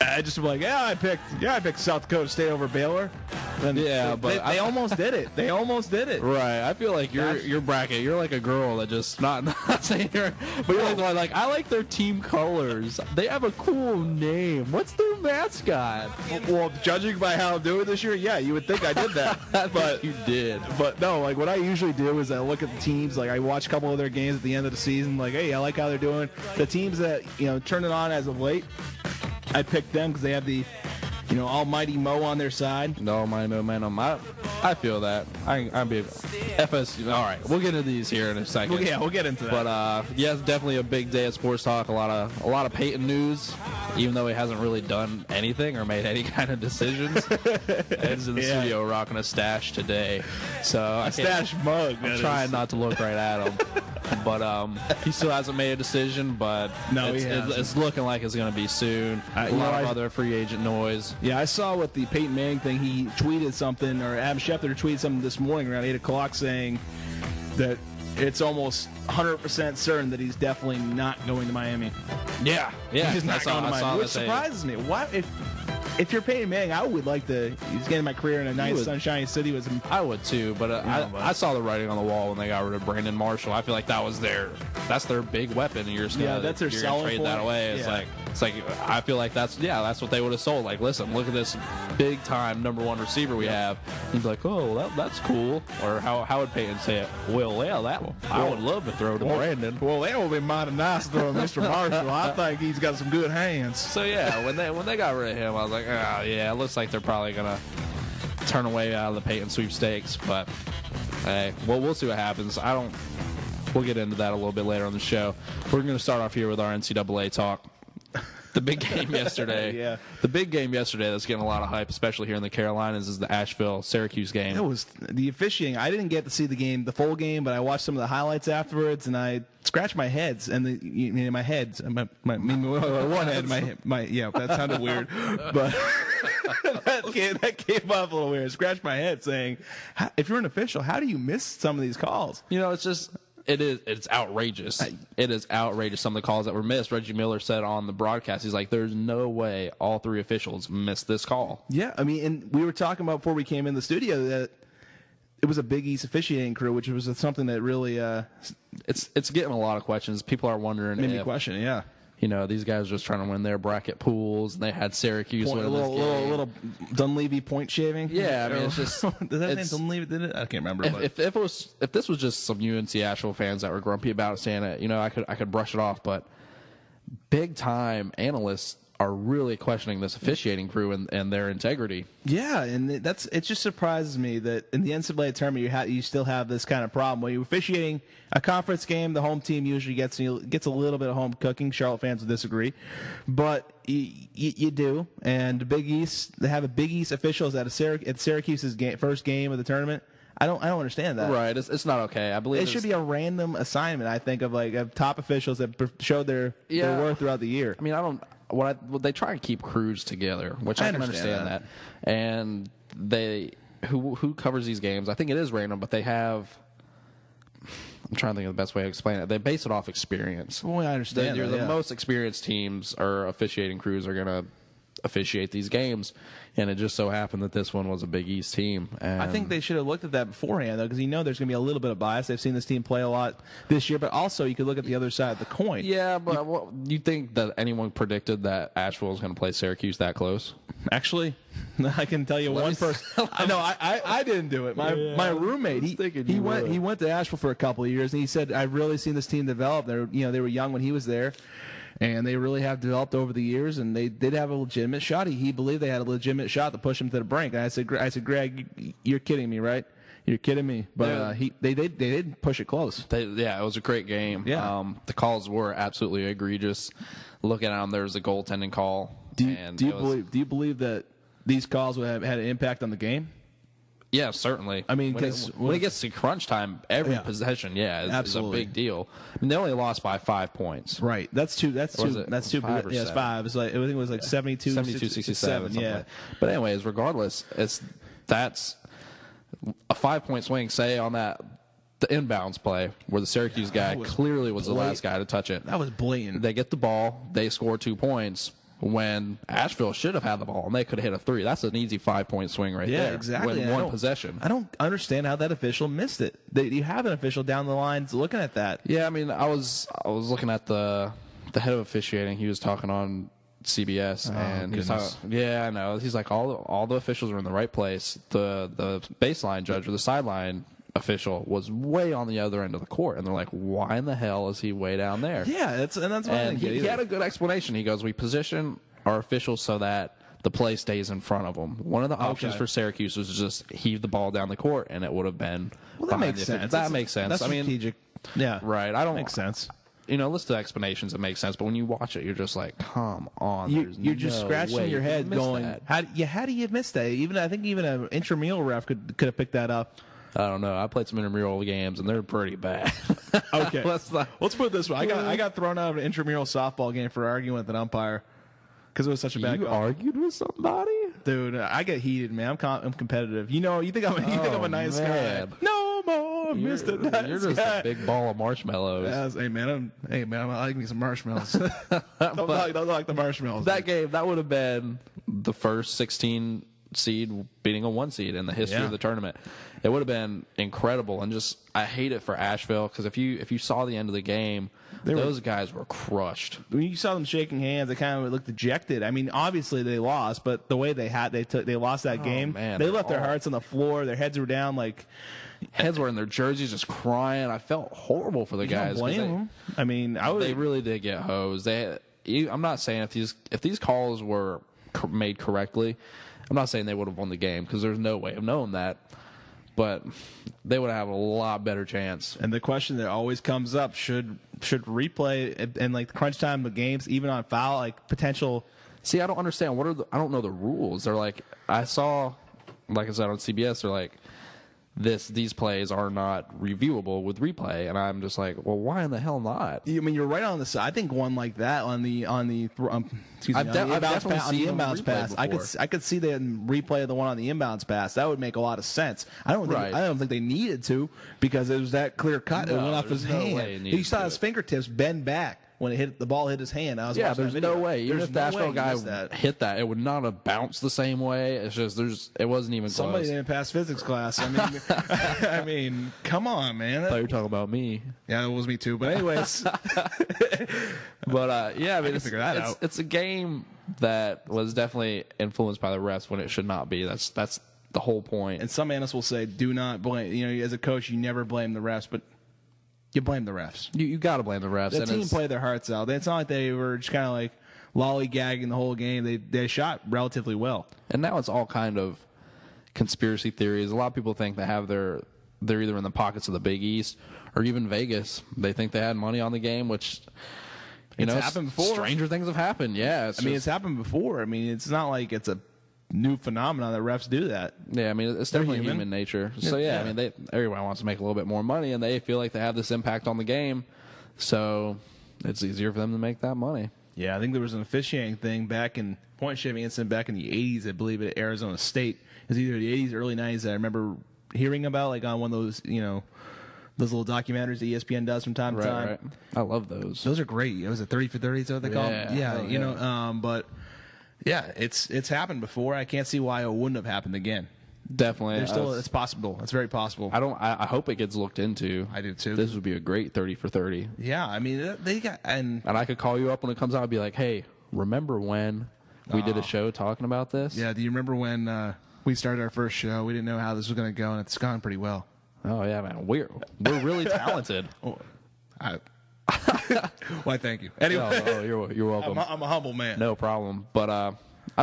I just like, I picked South Dakota State over Baylor. And but they almost did it. They almost did it. Right. I feel like your bracket. You're like a girl that just not saying here, but you're like I like their team colors. They have a cool name. What's their mascot? Well, judging by how I'm doing this year, yeah, you would think I did that. But you did. But no, like what I usually do is I look at the teams. Like I watch a couple of their games at the end of the season. Like, hey, I like how they're doing. The teams that turn it on as of late, I picked them because they have the, almighty Mo on their side. No, man, I feel that. I'm being FSU. All right, we'll get into these here in a second. Well, yeah, we'll get into that. But it's definitely a big day of sports talk. A lot of Peyton news, even though he hasn't really done anything or made any kind of decisions. Ed's in the studio rocking a stash today, so a stash mug. I'm trying not to look right at him. But he still hasn't made a decision, but no, it's looking like it's going to be soon. A lot of other free agent noise. Yeah, I saw with the Peyton Manning thing, he tweeted something, or Adam Schefter tweeted something this morning around 8 o'clock saying that it's almost 100% certain that he's definitely not going to Miami. Yeah. He's not going to Miami, which surprises me. What if you're Peyton Manning, I would like to. He's getting my career in a nice, sunshiny city. I would too, but I saw the writing on the wall when they got rid of Brandon Marshall. I feel like that's their big weapon, and you're just that's their selling trade point. That away. It's like I feel like that's what they would have sold. Like, listen, look at this big time number one receiver we have. He'd be like, oh, that's cool. Or how would Peyton say it? Well, I would love to throw to Brandon. Well, that would be mighty nice to throw to Mr. Marshall. I think he's got some good hands. So when they got rid of him, I was like, oh yeah, it looks like they're probably gonna turn away out of the Peyton sweepstakes. But hey, we'll see what happens. We'll get into that a little bit later on the show. We're gonna start off here with our NCAA talk. The big game yesterday. The big game yesterday that's getting a lot of hype, especially here in the Carolinas, is the Asheville-Syracuse game. It was the officiating. I didn't get to see the full game, but I watched some of the highlights afterwards, and I scratched my heads and my head, one head, that sounded weird, but that came up a little weird. I scratched my head, saying, "If you're an official, how do you miss some of these calls?" It's just. It's outrageous. It is outrageous, some of the calls that were missed. Reggie Miller said on the broadcast, he's like, there's no way all three officials missed this call. Yeah, and we were talking about before we came in the studio that it was a Big East officiating crew, which was something that really... It's getting a lot of questions. People are wondering Made me question, yeah. These guys are just trying to win their bracket pools, and they had Syracuse win this game. A little Dunleavy point shaving. Yeah, I mean, it's just... Does that name Dunleavy, did it? I can't remember. If this was just some UNC Asheville fans that were grumpy about it saying it, I could brush it off, but big-time analysts are really questioning this officiating crew and their integrity. Yeah, and it just surprises me that in the NCAA tournament you still have this kind of problem. When you're officiating a conference game, the home team usually gets a little bit of home cooking. Charlotte fans will disagree, but you do. And the Big East, they have a Big East officials at Syracuse's first game of the tournament. I don't understand that. Right, it's not okay. I believe it should be a random assignment. I think of top officials that showed their worth throughout the year. I mean, they try and keep crews together, which I can understand that. And who covers these games? I think it is random, but they have. I'm trying to think of the best way to explain it. They base it off experience. Well, I understand. The most experienced teams or officiating crews are going to officiate these games, and it just so happened that this one was a Big East team. And I think they should have looked at that beforehand, though, because there's going to be a little bit of bias. They've seen this team play a lot this year, but also you could look at the other side of the coin. Yeah, but you think that anyone predicted that Asheville was going to play Syracuse that close? Actually, I can tell you one person. I didn't do it. My roommate, he went to Asheville for a couple of years, and he said, "I've really seen this team develop. They were young when he was there." And they really have developed over the years, and they did have a legitimate shot. He believed they had a legitimate shot to push him to the brink. And I said, Greg, you're kidding me, right? You're kidding me. But they did push it close. It was a great game. Yeah. The calls were absolutely egregious. Looking at them, there was a goaltending call. Do you believe that these calls would have had an impact on the game? Yeah, certainly. I mean, when it gets to crunch time, every possession, is a big deal. I mean, they only lost by 5 points. Right. That's too. Five or it's 5. It's like I think it was like 72-67. Yeah. Like but anyways, regardless, that's a 5-point swing. Say on the inbounds play where the Syracuse guy clearly was the last guy to touch it. That was blatant. They get the ball. They score 2 points. when Asheville should have had the ball and they could have hit a 3. That's an easy 5-point swing right there. Yeah, exactly. With one possession. I don't understand how that official missed it. You have an official down the lines looking at that. Yeah, I mean, I was looking at the head of officiating. He was talking on CBS, and he's talking. Yeah, I know. He's like, all the officials are in the right place. The baseline judge or the sideline official was way on the other end of the court, and they're like, why in the hell is he way down there? Yeah, that's what I think. He had a good explanation. He goes, we position our officials so that the play stays in front of them. One of the options for Syracuse was just heave the ball down the court, and it would have been. Well, that makes sense. That makes sense. That's strategic. Yeah, right. I don't makes sense. Listen to explanations, it makes sense, but when you watch it, you're just like, come on. You're just scratching your head going, how do you miss that? I think even an intramural ref could have picked that up. I don't know. I played some intramural games, and they're pretty bad. Okay. Let's put it this way. I got thrown out of an intramural softball game for arguing with an umpire because it was such a bad call. You argued with somebody? Dude, I get heated, man. I'm competitive. You think I'm a nice guy. No more, Mr. Nice You're just guy. a big ball of marshmallows. Hey, man, I like me some marshmallows. don't like the marshmallows. That game, that would have been the first 16 seed beating a 1 seed in the history of the tournament. It would have been incredible, and just I hate it for Asheville because if you saw the end of the game, those guys were crushed. When you saw them shaking hands, they kind of looked dejected. I mean, obviously they lost, but the way they lost that game, man, they left their hearts on the floor. Their heads were down, heads were in their jerseys, just crying. I felt horrible for the guys. Don't blame them. I mean, they really did get hosed. I'm not saying if these calls were made correctly, I'm not saying they would have won the game because there's no way of knowing that. But they would have a lot better chance. And the question that always comes up, should replay and the crunch time of games, even on foul, potential. See, I don't understand. I don't know the rules. They're like, I saw, like I said on CBS, they're like, these plays are not reviewable with replay, and I'm just like, well, why in the hell not? I mean, you're right on the side. I think one like that on the inbounds pass. I could see the replay of the one on the inbounds pass. That would make a lot of sense. I don't think they needed to because it was that clear cut. It went off his hand. He saw his fingertips bend back when the ball hit his hand. There's no way. Even if the Asheville guy hit that, it would not have bounced the same way. It's just it wasn't even close. Somebody didn't pass physics class. I mean, come on, man. I thought you were talking about me. Yeah, it was me too. But anyways, but I mean, figure that out. It's a game that was definitely influenced by the refs when it should not be. That's the whole point. And some analysts will say, do not blame. As a coach, you never blame the refs, but you blame the refs. You got to blame the refs. The team played their hearts out. It's not like they were just kind of lollygagging the whole game. They shot relatively well. And now it's all kind of conspiracy theories. A lot of people think they're either in the pockets of the Big East or even Vegas. They think they had money on the game, which it's happened before. Stranger things have happened. Yeah, it's happened before. I mean, it's not like it's a new phenomenon that refs do that. Yeah, I mean, it's definitely human nature. So, I mean, everyone wants to make a little bit more money, and they feel like they have this impact on the game. So it's easier for them to make that money. Yeah, I think there was an officiating thing point shaving incident back in the 80s, I believe, at Arizona State. It was either the 80s or early 90s that I remember hearing about, on one of those, those little documentaries that ESPN does from time to time. Right. I love those. Those are great. Was it 30 for 30? Is that what they call them? Yeah, but... Yeah, it's happened before. I can't see why it wouldn't have happened again. Definitely. It's possible. It's very possible. I hope it gets looked into. I do too. This would be a great 30 for 30. Yeah, I mean they got and I could call you up when it comes out and be like, "Hey, remember when we did a show talking about this?" Yeah, do you remember when we started our first show? We didn't know how this was going to go, and it's gone pretty well. Oh yeah, man. We're really talented. Why, thank you. Anyway, you're welcome. I'm a humble man. No problem. But